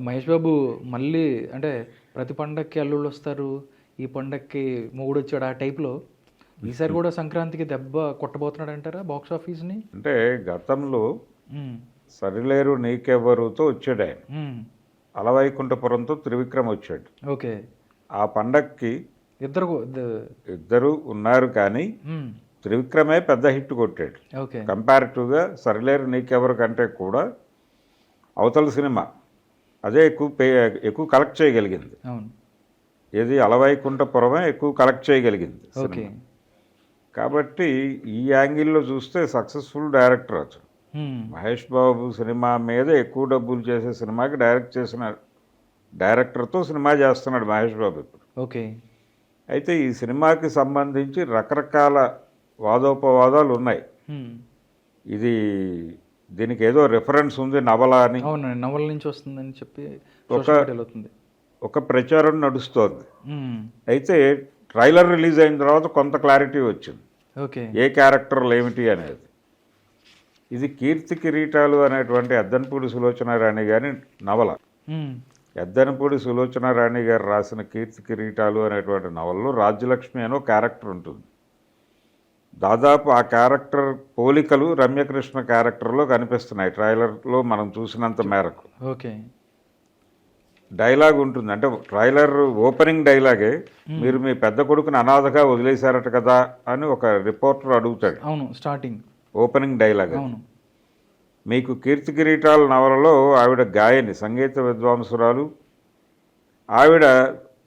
మహేష్ బాబు మళ్ళీ అంటే ప్రతి పండక్కి అల్లుళ్ళు వస్తారు, ఈ పండక్కి మొగుడు వచ్చాడు ఆ టైప్లో ఈసారి కూడా సంక్రాంతికి దెబ్బ కొట్టబోతున్నాడు అంటారా బాక్స్ ఆఫీస్ని? అంటే గతంలో మ్మ్. సరిలేరు నీకెవ్వరుతో వచ్చాడు ఆయన. మ్మ్. అలవైకుంఠపురంతో త్రివిక్రమ్ వచ్చాడు. ఓకే. ఆ పండక్కి ఇద్దరు ఇద్దరు ఉన్నారు, కానీ మ్మ్. త్రివిక్రమే పెద్ద హిట్ కొట్టాడు. ఓకే. కంపారిటివ్గా సరిలేరు నీకెవరు కంటే కూడా అవతల సినిమా అదే ఎక్కువ కలెక్ట్ చేయగలిగింది. అవును. ఏది అలవైకుంఠపురమే ఎక్కువ కలెక్ట్ చేయగలిగింది ఓకే. సినిమా. కాబట్టి ఈ యాంగిల్లో చూస్తే సక్సెస్ఫుల్ డైరెక్టర్ అతను. మ్మ్. మహేష్ బాబు సినిమా మీద ఎక్కువ డబ్బులు చేసే సినిమాకి డైరెక్ట్ చేసిన డైరెక్టర్తో సినిమా చేస్తున్నాడు మహేష్ బాబు ఇప్పుడు. ఓకే. అయితే ఈ సినిమాకి సంబంధించి రకరకాల వాదోపవాదాలు ఉన్నాయి. మ్మ్. ఇది దీనికి ఏదో రిఫరెన్స్ ఉంది నవల అని అవును, నవల నుంచి వస్తుందని చెప్పి ఒక సోషల్ మీడియాలో అవుతుంది. ఒక ప్రచారం నడుస్తోంది. మ్మ్. అయితే ట్రైలర్ రిలీజ్ అయిన తర్వాత కొంత క్లారిటీ వచ్చింది ఓకే. ఏ క్యారెక్టర్లు ఏమిటి అనేది. ఇది కీర్తి కిరీటాలు అనేటువంటి ఎద్దనపూడి సులోచనారాణి గారి నవల. మ్మ్. ఎద్దనపూడి సులోచనారాణి గారు రాసిన కీర్తి కిరీటాలు అనేటువంటి నవలలో రాజ్యలక్ష్మి అనే క్యారెక్టర్ ఉంటుంది. దాదాపు ఆ క్యారెక్టర్ పోలికలు రమ్యకృష్ణ క్యారెక్టర్లో కనిపిస్తున్నాయి ట్రైలర్లో మనం చూసినంత మేరకు. ఓకే. డైలాగ్ ఉంటుంది, అంటే ట్రైలర్ ఓపెనింగ్ డైలాగే, మీరు మీ పెద్ద కొడుకుని అనాథగా వదిలేశారట కదా అని ఒక రిపోర్టర్ అడుగుతాడు. అవును, స్టార్టింగ్ ఓపెనింగ్ డైలాగ్. అవును. మీకు కీర్తి కిరీటాల నవలలో ఆవిడ గాయని, సంగీత విద్వాంసురాలు. ఆవిడ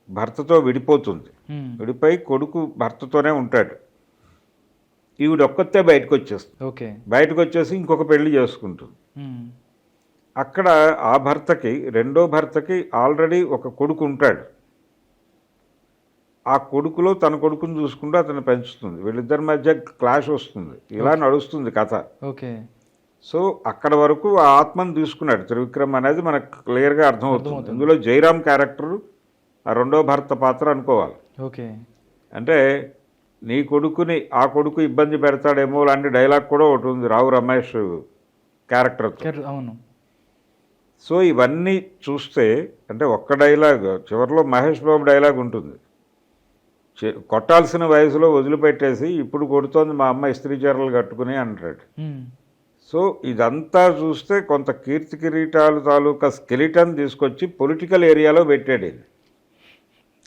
భర్తతో విడిపోతుంది. మ్మ్. విడిపోయి కొడుకు భర్తతోనే ఉంటాడు. ఈవిడ ఒక్కతే బయటకు వచ్చేస్తుంది. ఓకే. బయటకు వచ్చేసి ఇంకొక పెళ్లి చేసుకుంటుంది. మ్మ్. అక్కడ ఆ భర్తకి, రెండో భర్తకి ఆల్రెడీ ఒక కొడుకు ఉంటాడు. ఆ కొడుకులో తన కొడుకుని చూసుకుంటూ అతను పెంచుతుంది. వీళ్ళిద్దరి మధ్య క్లాష్ వస్తుంది. ఇలా నడుస్తుంది కథ. ఓకే. సో అక్కడ వరకు ఆ ఆత్మను తీసుకున్నాడు త్రివిక్రమ్ అనేది మనకు క్లియర్గా అర్థమవుతుంది. ఇందులో జయరామ్ క్యారెక్టర్ ఆ రెండో భర్త పాత్ర అనుకోవాలి. ఓకే. అంటే నీ కొడుకుని ఆ కొడుకు ఇబ్బంది పెడతాడేమో లాంటి డైలాగ్ కూడా ఒకటి ఉంది రావు రమేష్ క్యారెక్టర్తో. అవును. సో ఇవన్నీ చూస్తే అంటే ఒక్క డైలాగ్ చివరిలో మహేష్ బాబు డైలాగ్ ఉంటుంది, కొట్టాల్సిన వయసులో వదిలిపెట్టేసి ఇప్పుడు కొడుతోంది మా అమ్మ ఇస్త్రీ చీరలు కట్టుకుని అంటాడు. మ్మ్. సో ఇదంతా చూస్తే కొంత కీర్తి కిరీటాలు తాలూకా స్కెలిటన్ తీసుకొచ్చి పొలిటికల్ ఏరియాలో పెట్టాడు ఇది.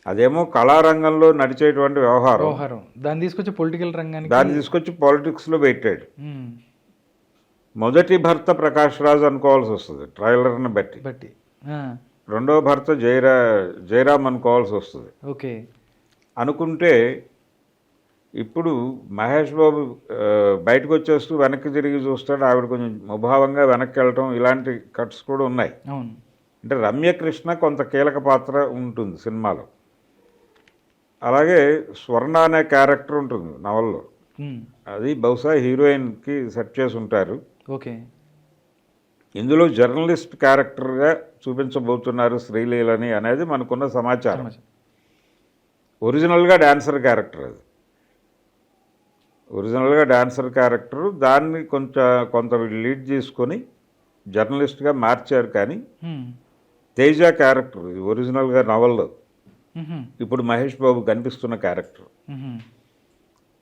అదేమో కళారంగంలో నడిచేటువంటి వ్యవహారం, దాన్ని తీసుకొచ్చి పొలిటికల్ రంగానికి, దాన్ని తీసుకొచ్చి పాలిటిక్స్లో పెట్టాడు. మ్మ్. మొదటి భర్త ప్రకాష్ రాజ్ అనుకోవాల్సి వస్తుంది ట్రైలర్ని బట్టి. రెండో భర్త జయరామ్ అనుకోవాల్సి వస్తుంది. ఓకే. అనుకుంటే ఇప్పుడు మహేష్ బాబు బయటకు వచ్చేస్తూ వెనక్కి తిరిగి చూస్తాడు, ఆవిడ కొంచెం ముభావంగా వెనక్కి వెళ్ళటం, ఇలాంటి కట్స్ కూడా ఉన్నాయి. అవును. అంటే రమ్యకృష్ణ కొంత కీలక పాత్ర ఉంటుంది సినిమాలో. అలాగే స్వర్ణ అనే క్యారెక్టర్ ఉంటుంది నవల్లో. మ్మ్. అది బహుశా హీరోయిన్కి సెట్ చేసి ఉంటారు. ఓకే. ఇందులో జర్నలిస్ట్ క్యారెక్టర్గా చూపించబోతున్నారు శ్రీలీలని అనేది మనకున్న సమాచారం. ఒరిజినల్గా డాన్సర్ క్యారెక్టర్ అది. ఒరిజినల్గా డాన్సర్ క్యారెక్టరు దాన్ని కొంత లీడ్ చేసుకొని జర్నలిస్ట్గా మార్చారు. కానీ మ్మ్. తేజ క్యారెక్టర్ ఒరిజినల్గా నవల్లో మ్మ్. ఇప్పుడు మహేష్ బాబు కనిపిస్తున్న క్యారెక్టర్. మ్మ్.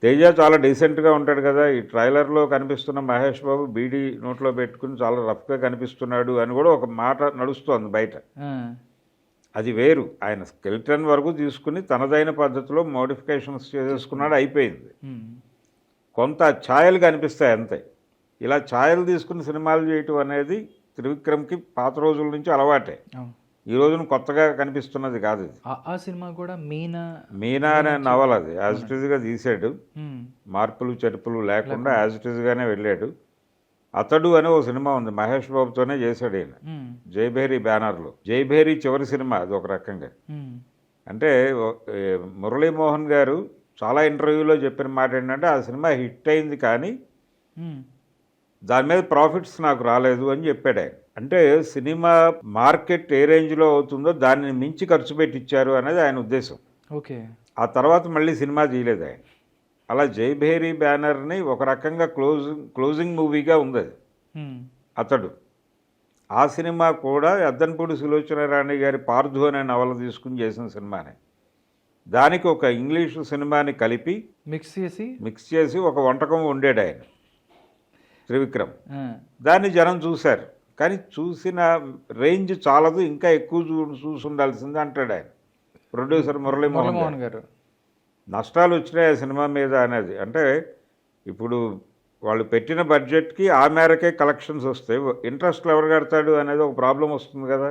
తేజ చాలా డీసెంట్గా ఉంటాడు కదా. ఈ ట్రైలర్లో కనిపిస్తున్న మహేష్ బాబు బీడీ నోట్లో పెట్టుకుని చాలా రఫ్గా కనిపిస్తున్నాడు అని కూడా ఒక మాట నడుస్తోంది బయట. అది వేరు. ఆయన స్కెల్టన్ వరకు తీసుకుని తనదైన పద్ధతిలో మోడిఫికేషన్స్ చేసుకున్నాడు, అయిపోయింది. కొంత ఛాయలు కనిపిస్తాయి అంతే. ఇలా ఛాయలు తీసుకుని సినిమాలు చేయటం అనేది త్రివిక్రమ్కి పాత రోజుల నుంచి అలవాటే. ఈ రోజున కొత్తగా కనిపిస్తున్నది కాదు ఇది. ఆ సినిమా కూడా మీనా అనే నవల అది యాజ్ ఇట్ ఈజ్గా తీసాడు, మార్పులు చెరుపులు లేకుండా యాజ్ ఇట్ ఈజ్గానే వెళ్ళాడు. అతడు అనే ఓ సినిమా ఉంది, మహేష్ బాబుతోనే చేశాడు ఈయన, జైభేరి బ్యానర్లో. జైభేరి చివరి సినిమా అది ఒక రకంగా. అంటే మురళీమోహన్ గారు చాలా ఇంటర్వ్యూలో చెప్పిన మాట ఏంటంటే ఆ సినిమా హిట్ అయింది కానీ దాని మీద ప్రాఫిట్స్ నాకు రాలేదు అని చెప్పాడు ఆయన. అంటే సినిమా మార్కెట్ ఏ రేంజ్లో అవుతుందో దాన్ని మించి ఖర్చు పెట్టించారు అనేది ఆయన ఉద్దేశం. ఓకే. ఆ తర్వాత మళ్ళీ సినిమా తీయలేదు ఆయన. అలా జైభేరి బ్యానర్ని ఒక రకంగా క్లోజింగ్ మూవీగా ఉంది అది. అతడు ఆ సినిమా కూడా ఎద్దనపూడి సులోచన రాణి గారి పార్థు అనే నవల తీసుకుని చేసిన సినిమానే. దానికి ఒక ఇంగ్లీషు సినిమాని కలిపి మిక్స్ చేసి ఒక వంటకం వండాడు ఆయన త్రివిక్రమ్. దాన్ని జనం చూశారు, కానీ చూసిన రేంజ్ చాలదు, ఇంకా ఎక్కువ చూసి ఉండాల్సింది అంటాడు ఆయన ప్రొడ్యూసర్ మురళీమోహన్ గారు. నష్టాలు వచ్చినాయి ఆ సినిమా మీద అనేది. అంటే ఇప్పుడు వాళ్ళు పెట్టిన బడ్జెట్కి ఆ మేరకే కలెక్షన్స్ వస్తాయి, ఇంట్రెస్ట్లు ఎవరు కడతాడు అనేది ఒక ప్రాబ్లం వస్తుంది కదా.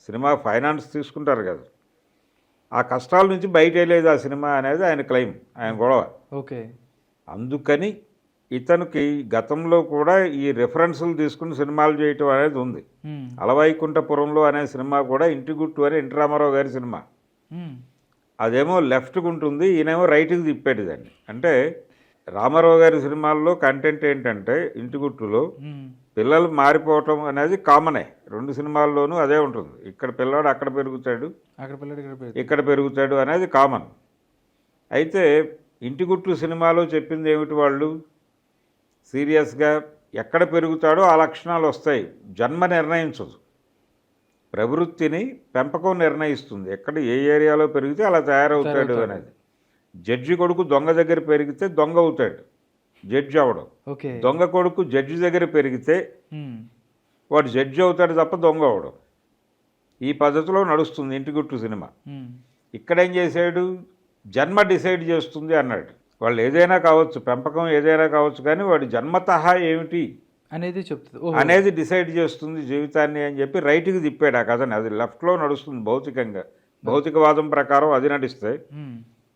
సినిమా ఫైనాన్స్ తీసుకుంటారు కదా, ఆ కష్టాల నుంచి బయట వెళ్ళేది ఆ సినిమా అనేది ఆయన క్లెయిమ్, ఆయన గొడవ. ఓకే, అందుకని ఇతనికి గతంలో కూడా ఈ రెఫరెన్సులు తీసుకుని సినిమాలు చేయటం అనేది ఉంది. అలవైకుంఠపురంలో అనే సినిమా కూడా ఇంటి గుట్టు అని ఎన్టీ రామారావు గారి సినిమా. అదేమో లెఫ్ట్కి ఉంటుంది, ఈయనేమో రైట్కి తిప్పాడు దాన్ని. అంటే రామారావు గారి సినిమాల్లో కంటెంట్ ఏంటంటే ఇంటి గుట్టులో పిల్లలు మారిపోవటం అనేది కామనే, రెండు సినిమాల్లోనూ అదే ఉంటుంది. ఇక్కడ పిల్లాడు అక్కడ పెరుగుతాడు, ఇక్కడ పెరుగుతాడు అనేది కామన్. అయితే ఇంటి గుట్టు సినిమాలో చెప్పింది ఏమిటి, వాళ్ళు సీరియస్గా ఎక్కడ పెరుగుతాడో ఆ లక్షణాలు వస్తాయి. జన్మ నిర్ణయించదు, ప్రవృత్తిని పెంపకం నిర్ణయిస్తుంది. ఎక్కడ ఏ ఏరియాలో పెరిగితే అలా తయారవుతాడు అనేది. జడ్జి కొడుకు దొంగ దగ్గర పెరిగితే దొంగ అవుతాడు, జడ్జి అవడం. దొంగ కొడుకు జడ్జి దగ్గర పెరిగితే వాడు జడ్జి అవుతాడు తప్ప దొంగ అవడం. ఈ పద్ధతిలో నడుస్తుంది ఇంటి గుట్టు సినిమా. ఇక్కడేం చేశాడు, జన్మ డిసైడ్ చేస్తుంది అన్నాడు. వాళ్ళు ఏదైనా కావచ్చు, పెంపకం ఏదైనా కావచ్చు, కానీ వాడి జన్మతహా ఏమిటి అనేది చెప్తుంది, అనేది డిసైడ్ చేస్తుంది జీవితాన్ని అని చెప్పి రైట్కి తిప్పాడు ఆ కథని. అది లెఫ్ట్లో నడుస్తుంది భౌతికంగా, భౌతికవాదం ప్రకారం అది నడిస్తే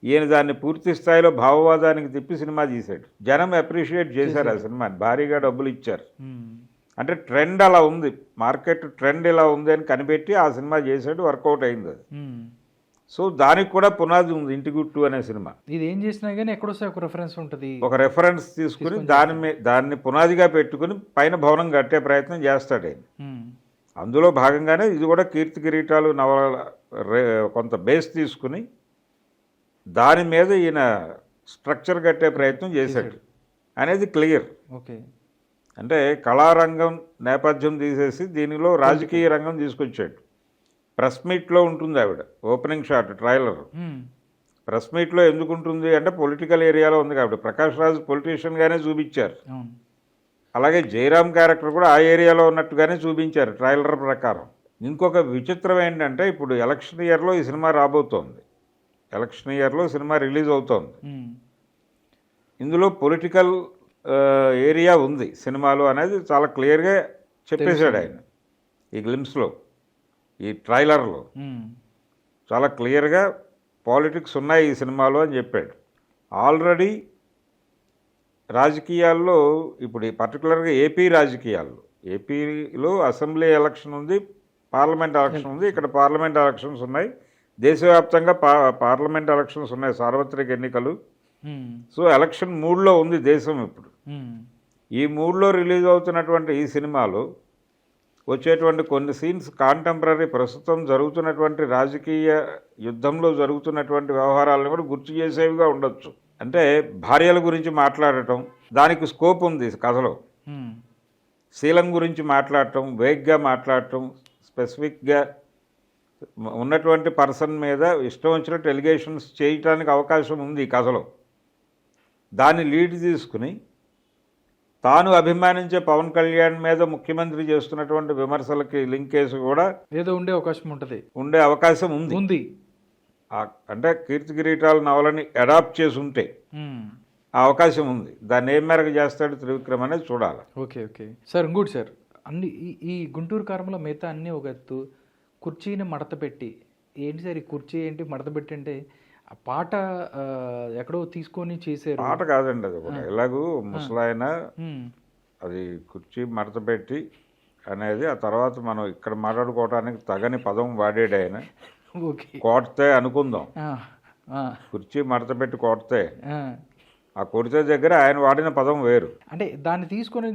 ఈయన దాన్ని పూర్తి స్థాయిలో భావవాదానికి తిప్పి సినిమా తీశాడు. జనం అప్రిషియేట్ చేశారు ఆ సినిమాని, భారీగా డబ్బులు ఇచ్చారు. అంటే ట్రెండ్ అలా ఉంది, మార్కెట్ ట్రెండ్ ఇలా ఉంది అని కనిపెట్టి ఆ సినిమా చేశాడు, వర్కౌట్ అయింది అది. సో దానికి కూడా పునాది ఉంది ఇంటి గుట్టు అనే సినిమా. ఇది ఏం చేసినా కానీ ఎక్కడొస్తే ఒక రెఫరెన్స్ ఉంటుంది, ఒక రెఫరెన్స్ తీసుకుని దాన్ని పునాదిగా పెట్టుకుని పైన భవనం కట్టే ప్రయత్నం చేస్తాడు ఆయన. అందులో భాగంగానే ఇది కూడా కీర్తి కిరీటాలు నవల కొంత బేస్ తీసుకుని దాని మీద ఈయన స్ట్రక్చర్ కట్టే ప్రయత్నం చేశాడు అనేది క్లియర్. ఓకే, అంటే కళారంగం నేపథ్యం తీసేసి దీనిలో రాజకీయ రంగం తీసుకొచ్చాడు. ప్రెస్ మీట్లో ఉంటుంది ఆవిడ, ఓపెనింగ్ షాట్ ట్రైలర్. ప్రెస్ మీట్లో ఎందుకు ఉంటుంది అంటే పొలిటికల్ ఏరియాలో ఉంది కాబట్టి, ప్రకాష్ రాజ్ పొలిటీషియన్గానే చూపించారు. అలాగే జయరామ్ క్యారెక్టర్ కూడా ఆ ఏరియాలో ఉన్నట్టుగానే చూపించారు ట్రైలర్ ప్రకారం. ఇంకొక విచిత్రం ఏంటంటే ఇప్పుడు ఎలక్షన్ ఇయర్లో ఈ సినిమా రాబోతోంది, ఎలక్షన్ ఇయర్లో సినిమా రిలీజ్ అవుతోంది. ఇందులో పొలిటికల్ ఏరియా ఉంది సినిమాలో అనేది చాలా క్లియర్గా చెప్పేశాడు ఆయన ఈ గ్లిమ్స్లో, ఈ ట్రైలర్లో చాలా క్లియర్గా పాలిటిక్స్ ఉన్నాయి ఈ సినిమాలో అని చెప్పాడు. ఆల్రెడీ రాజకీయాల్లో ఇప్పుడు పర్టికులర్గా ఏపీ రాజకీయాల్లో, ఏపీలో అసెంబ్లీ ఎలక్షన్ ఉంది, పార్లమెంట్ ఎలక్షన్ ఉంది. ఇక్కడ పార్లమెంట్ ఎలక్షన్స్ ఉన్నాయి, దేశవ్యాప్తంగా పార్లమెంట్ ఎలక్షన్స్ ఉన్నాయి, సార్వత్రిక ఎన్నికలు. సో ఎలక్షన్ మూడ్లో ఉంది దేశం ఇప్పుడు. ఈ మూడ్లో రిలీజ్ అవుతున్నటువంటి ఈ సినిమాలో వచ్చేటువంటి కొన్ని సీన్స్ కాంటెంపరీ ప్రస్తుతం జరుగుతున్నటువంటి రాజకీయ యుద్ధంలో జరుగుతున్నటువంటి వ్యవహారాలను కూడా గుర్తు చేసేవిగా ఉండొచ్చు. అంటే భార్యల గురించి మాట్లాడటం, దానికి స్కోప్ ఉంది కథలో. శీలం గురించి మాట్లాడటం, వేగ్గా మాట్లాడటం, స్పెసిఫిక్గా ఉన్నటువంటి పర్సన్ మీద ఇష్టం వచ్చినట్టు ఎలిగేషన్స్ చేయటానికి అవకాశం ఉంది ఈ కథలో. దాన్ని లీడ్ తీసుకుని తాను అభిమానించే పవన్ కళ్యాణ్ మీద ముఖ్యమంత్రి చేస్తున్నటువంటి విమర్శలకి లింకేజ్ కూడా ఏదో ఉండే అవకాశం ఉంటుంది, ఉండే అవకాశం ఉంది. అంటే కీర్తి కిరీటాల నవలని అడాప్ట్ చేసి ఉంటే ఆ అవకాశం ఉంది. దాన్ని ఏం మేరకు చేస్తాడు త్రివిక్రమ్ అనేది చూడాలి. Okay okay sir. ఇంకోటి సార్, అన్ని ఈ గుంటూరు కారంలో మిగతా అన్నీ ఒక ఎత్తు, కుర్చీని మడత పెట్టి ఏంటి సార్ ఈ కుర్చీ ఏంటి మడత పెట్టి అంటే ఆ పాట ఎక్కడో తీసుకొని చేశారు. పాట కాదండి అది కూడా, ఎలాగూ ముసలాయన అది కుర్చీ మడత పెట్టి అనేది ఆ తర్వాత మనం ఇక్కడ మాట్లాడుకోవడానికి తగని పదం వాడాడు ఆయన. కోటతే అనుకుందాం, కుర్చీ మడత పెట్టి కోటతే, ఆ కొడితే దగ్గర ఆయన వాడిన పదం వేరు. అంటే దాన్ని తీసుకొని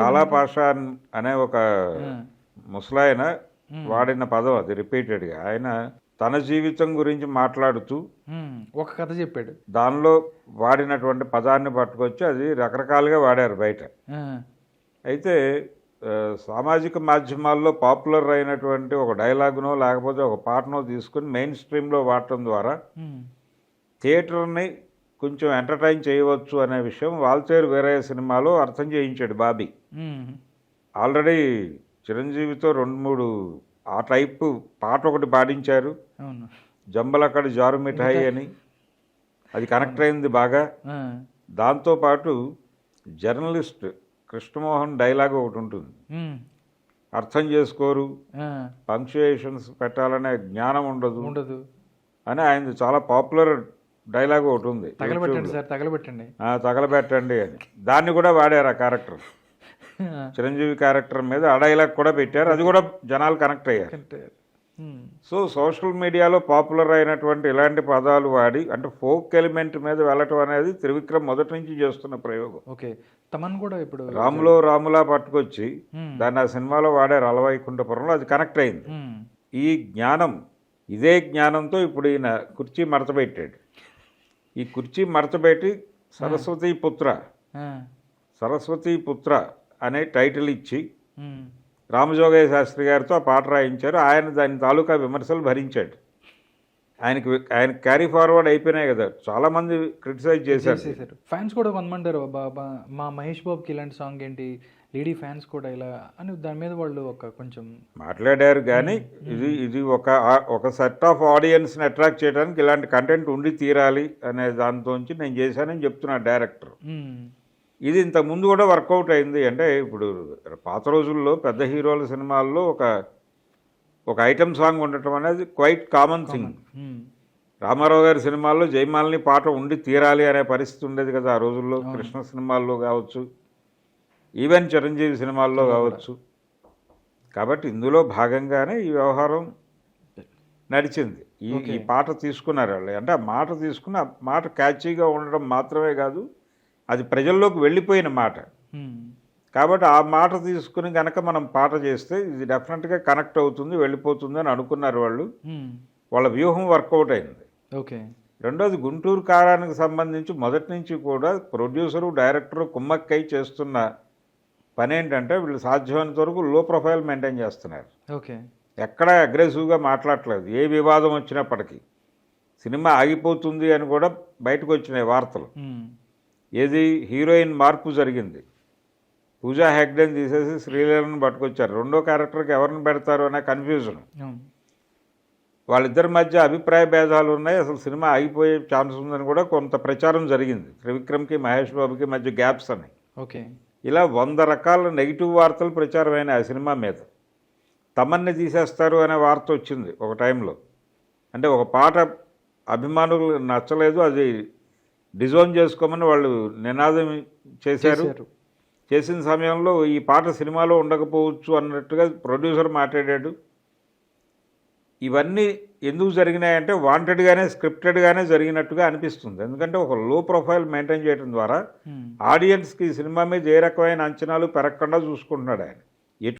కాలాపాష అనే ఒక ముసలాయన వాడిన పదం అది రిపీటెడ్గా. ఆయన తన జీవితం గురించి మాట్లాడుతూ ఒక కథ చెప్పాడు, దానిలో వాడినటువంటి పదాన్ని పట్టుకొచ్చి అది రకరకాలుగా వాడారు బయట. అయితే సామాజిక మాధ్యమాల్లో పాపులర్ అయినటువంటి ఒక డైలాగునో లేకపోతే ఒక పాటనో తీసుకుని మెయిన్ స్ట్రీమ్లో వాడటం ద్వారా థియేటర్ని కొంచెం ఎంటర్టైన్ చేయవచ్చు అనే విషయం వాల్తేరు వీరయ్య సినిమాలో అర్థం చేయించాడు బాబీ. ఆల్రెడీ చిరంజీవితో 2-3 ఆ టైపు పాట ఒకటి పాడించారు, జంబలక్కడ జారు మిఠాయి అని, అది కనెక్ట్ అయింది బాగా. దాంతోపాటు జర్నలిస్ట్ కృష్ణమోహన్ డైలాగ్ ఒకటి ఉంటుంది, అర్థం చేసుకోరు, పంక్చుయేషన్స్ పెట్టాలనే జ్ఞానం ఉండదు అని ఆయన చాలా పాపులర్ డైలాగ్ ఒకటి ఉంది, తగలబెట్టండి అని. దాన్ని కూడా వాడారు ఆ క్యారెక్టర్, చిరంజీవి క్యారెక్టర్ మీద ఆ డైలాగ్ కూడా పెట్టారు, అది కూడా జనాలు కనెక్ట్ అయ్యారు. సో సోషల్ మీడియాలో పాపులర్ అయినటువంటి ఇలాంటి పదాలు వాడి అంటే ఫోక్ ఎలిమెంట్ మీద వెళ్ళటం అనేది త్రివిక్రమ్ మొదటి నుంచి చేస్తున్న ప్రయోగం. ఓకే, తమన్ కూడా ఇప్పుడు రాములా పట్టుకొచ్చి దాన్ని ఆ సినిమాలో వాడారు అలవైకుంఠపురంలో, అది కనెక్ట్ అయింది. ఈ జ్ఞానం, ఇదే జ్ఞానంతో ఇప్పుడు ఈయన కుర్చీ మడతపెట్టాడు. ఈ కుర్చీ మడతపెట్టి సరస్వతీ పుత్ర అనే టైటిల్ ఇచ్చి రామజోగయ్య శాస్త్రి గారితో ఆ పాట రాయించారు. ఆయన దాని తాలూకా విమర్శలు భరించాడు. ఆయన క్యారీ ఫార్వర్డ్ అయిపోయినాయి కదా, చాలా మంది క్రిటిసైజ్ చేశారు. ఫ్యాన్స్ కూడా కొంతమంటారు మా మహేష్ బాబుకి ఇలాంటి సాంగ్ ఏంటి, లేడీ ఫ్యాన్స్ కూడా ఇలా అని దాని మీద వాళ్ళు కొంచెం మాట్లాడారు. కానీ ఇది ఒక సెట్ ఆఫ్ ఆడియన్స్ని అట్రాక్ట్ చేయడానికి ఇలాంటి కంటెంట్ ఉండి తీరాలి అనే దాంతోంచి నేను చేశానని చెప్తున్నా డైరెక్టర్. ఇది ఇంత ముందు కూడా వర్కౌట్ అయింది. అంటే ఇప్పుడు పాత రోజుల్లో పెద్ద హీరోల సినిమాల్లో ఒక ఐటమ్ సాంగ్ ఉండటం అనేది క్వైట్ కామన్ థింగ్. రామారావు గారి సినిమాల్లో జయమాలిని పాట ఉండి తీరాలి అనే పరిస్థితి ఉండేది కదా ఆ రోజుల్లో. కృష్ణ సినిమాల్లో కావచ్చు, ఈవెన్ చిరంజీవి సినిమాల్లో కావచ్చు. కాబట్టి ఇందులో భాగంగానే ఈ వ్యవహారం నడిచింది. ఈ పాట తీసుకున్నారు వాళ్ళు. అంటే ఆ మాట తీసుకుని ఆ మాట క్యాచీగా ఉండడం మాత్రమే కాదు, అది ప్రజల్లోకి వెళ్ళిపోయిన మాట. కాబట్టి ఆ మాట తీసుకుని కనుక మనం పాట చేస్తే ఇది డెఫినెట్గా కనెక్ట్ అవుతుంది, వెళ్ళిపోతుంది అని అనుకున్నారు వాళ్ళు. వాళ్ళ వ్యూహం వర్కౌట్ అయింది. ఓకే. రెండోది, గుంటూరు కారానికి సంబంధించి మొదటి నుంచి కూడా ప్రొడ్యూసరు డైరెక్టరు కుమ్మక్కై చేస్తున్న పని ఏంటంటే వీళ్ళు సాధ్యమైనంత వరకు లో ప్రొఫైల్ మెయింటైన్ చేస్తున్నారు. ఓకే. ఎక్కడ అగ్రెసివ్గా మాట్లాడట్లేదు. ఏ వివాదం వచ్చినప్పటికీ సినిమా ఆగిపోతుంది అని కూడా బయటకు వచ్చినాయి వార్తలు. ఏది, హీరోయిన్ మార్పు జరిగింది, పూజా హెగ్డేని తీసేసి శ్రీలీలను పట్టుకొచ్చారు. రెండో క్యారెక్టర్కి ఎవరిని పెడతారు అనే కన్ఫ్యూజన్. వాళ్ళిద్దరి మధ్య అభిప్రాయ భేదాలు ఉన్నాయి, అసలు సినిమా ఆగిపోయే ఛాన్స్ ఉందని కూడా కొంత ప్రచారం జరిగింది. త్రివిక్రమ్కి మహేష్ బాబుకి మధ్య గ్యాప్స్ అని. ఓకే. ఇలా 100 రకాల నెగిటివ్ వార్తలు ప్రచారమైన ఆ సినిమా మీద. తమన్ని తీసేస్తారు అనే వార్త వచ్చింది ఒక టైంలో. అంటే ఒక పాట అభిమానులు నచ్చలేదు, అది డిజోన్ చేసుకోమని వాళ్ళు నినాదం చేశారు. చేసిన సమయంలో ఈ పాట సినిమాలో ఉండకపోవచ్చు అన్నట్టుగా ప్రొడ్యూసర్ మాట్లాడాడు. ఇవన్నీ ఎందుకు జరిగినాయంటే వాంటెడ్గానే, స్క్రిప్టెడ్గానే జరిగినట్టుగా అనిపిస్తుంది. ఎందుకంటే ఒక లో ప్రొఫైల్ మెయింటైన్ చేయడం ద్వారా ఆడియన్స్కి సినిమా మీద ఏ రకమైన అంచనాలు పెరగకుండా చూసుకుంటున్నాడు ఆయన.